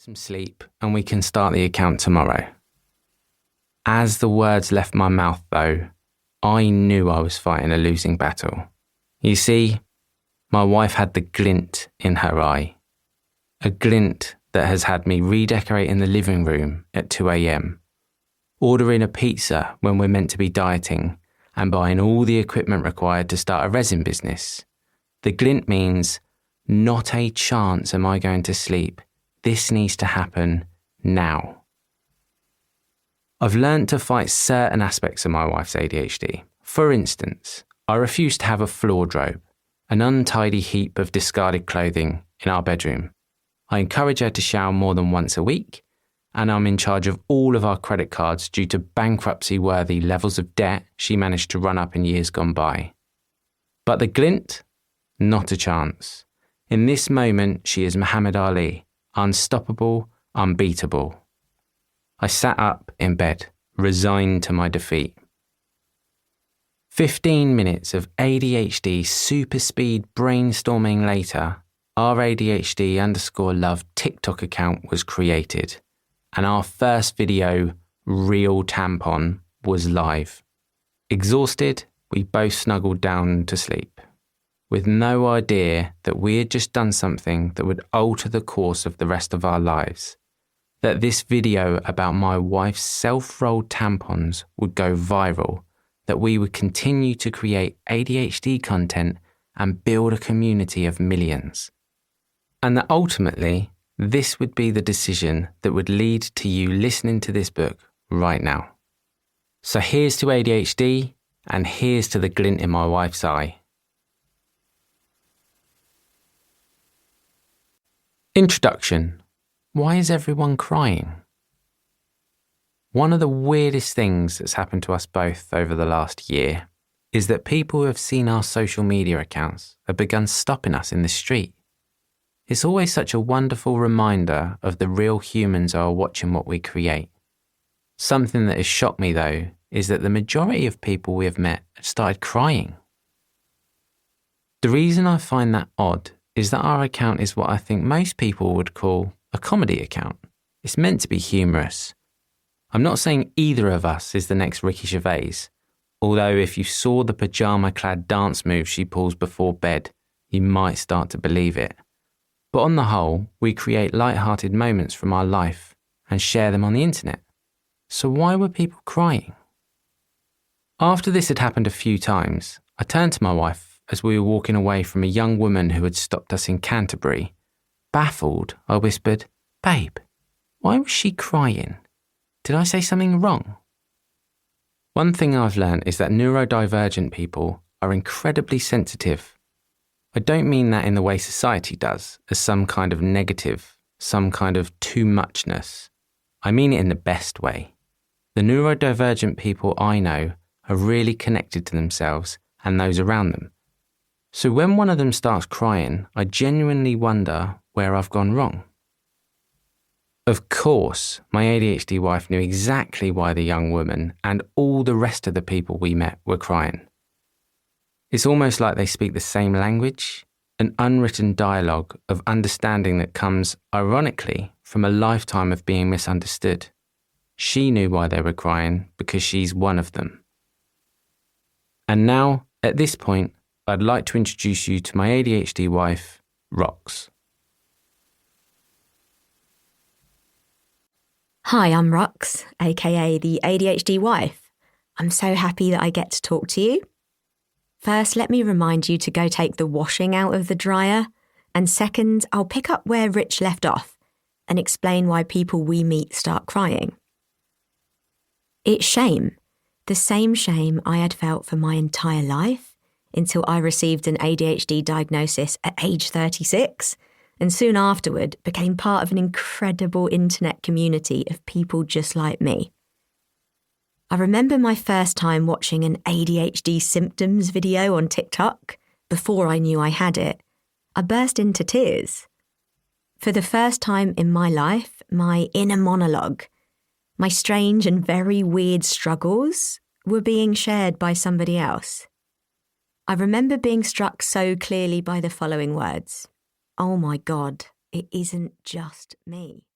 some sleep and we can start the account tomorrow. As the words left my mouth, though, I knew I was fighting a losing battle. You see, my wife had the glint in her eye. A glint that has had me redecorating the living room at 2 a.m, ordering a pizza when we're meant to be dieting, and buying all the equipment required to start a resin business. The glint means, not a chance am I going to sleep. This needs to happen now. I've learned to fight certain aspects of my wife's ADHD. For instance, I refuse to have a floor wardrobe, an untidy heap of discarded clothing in our bedroom. I encourage her to shower more than once a week, and I'm in charge of all of our credit cards due to bankruptcy-worthy levels of debt she managed to run up in years gone by. But the glint? Not a chance. In this moment, she is Muhammad Ali, unstoppable, unbeatable. I sat up in bed, resigned to my defeat. 15 minutes of ADHD super speed brainstorming later, our ADHD_love TikTok account was created, and our first video, Real Tampon, was live. Exhausted, we both snuggled down to sleep, with no idea that we had just done something that would alter the course of the rest of our lives. That this video about my wife's self-rolled tampons would go viral, that we would continue to create ADHD content and build a community of millions. And that ultimately, this would be the decision that would lead to you listening to this book right now. So here's to ADHD, and here's to the glint in my wife's eye. Introduction. Why is everyone crying? One of the weirdest things that's happened to us both over the last year is that people who have seen our social media accounts have begun stopping us in the street. It's always such a wonderful reminder of the real humans who are watching what we create. Something that has shocked me, though, is that the majority of people we have met have started crying. The reason I find that odd is that our account is what I think most people would call a comedy account. It's meant to be humorous. I'm not saying either of us is the next Ricky Gervais, although if you saw the pyjama-clad dance moves she pulls before bed, you might start to believe it. But on the whole, we create light-hearted moments from our life and share them on the internet. So why were people crying? After this had happened a few times, I turned to my wife as we were walking away from a young woman who had stopped us in Canterbury. Baffled, I whispered, "Babe, why was she crying? Did I say something wrong?" One thing I've learned is that neurodivergent people are incredibly sensitive. I don't mean that in the way society does, as some kind of negative, some kind of too muchness. I mean it in the best way. The neurodivergent people I know are really connected to themselves and those around them. So when one of them starts crying, I genuinely wonder where I've gone wrong. Of course, my ADHD wife knew exactly why the young woman and all the rest of the people we met were crying. It's almost like they speak the same language, an unwritten dialogue of understanding that comes, ironically, from a lifetime of being misunderstood. She knew why they were crying because she's one of them. And now, at this point, I'd like to introduce you to my ADHD wife, Rox. Hi, I'm Rox, aka the ADHD wife. I'm so happy that I get to talk to you. First, let me remind you to go take the washing out of the dryer. And second, I'll pick up where Rich left off and explain why people we meet start crying. It's shame, the same shame I had felt for my entire life until I received an ADHD diagnosis at age 36, and soon afterward became part of an incredible internet community of people just like me. I remember my first time watching an ADHD symptoms video on TikTok before I knew I had it. I burst into tears. For the first time in my life, my inner monologue, my strange and very weird struggles, were being shared by somebody else. I remember being struck so clearly by the following words: "Oh my God, it isn't just me."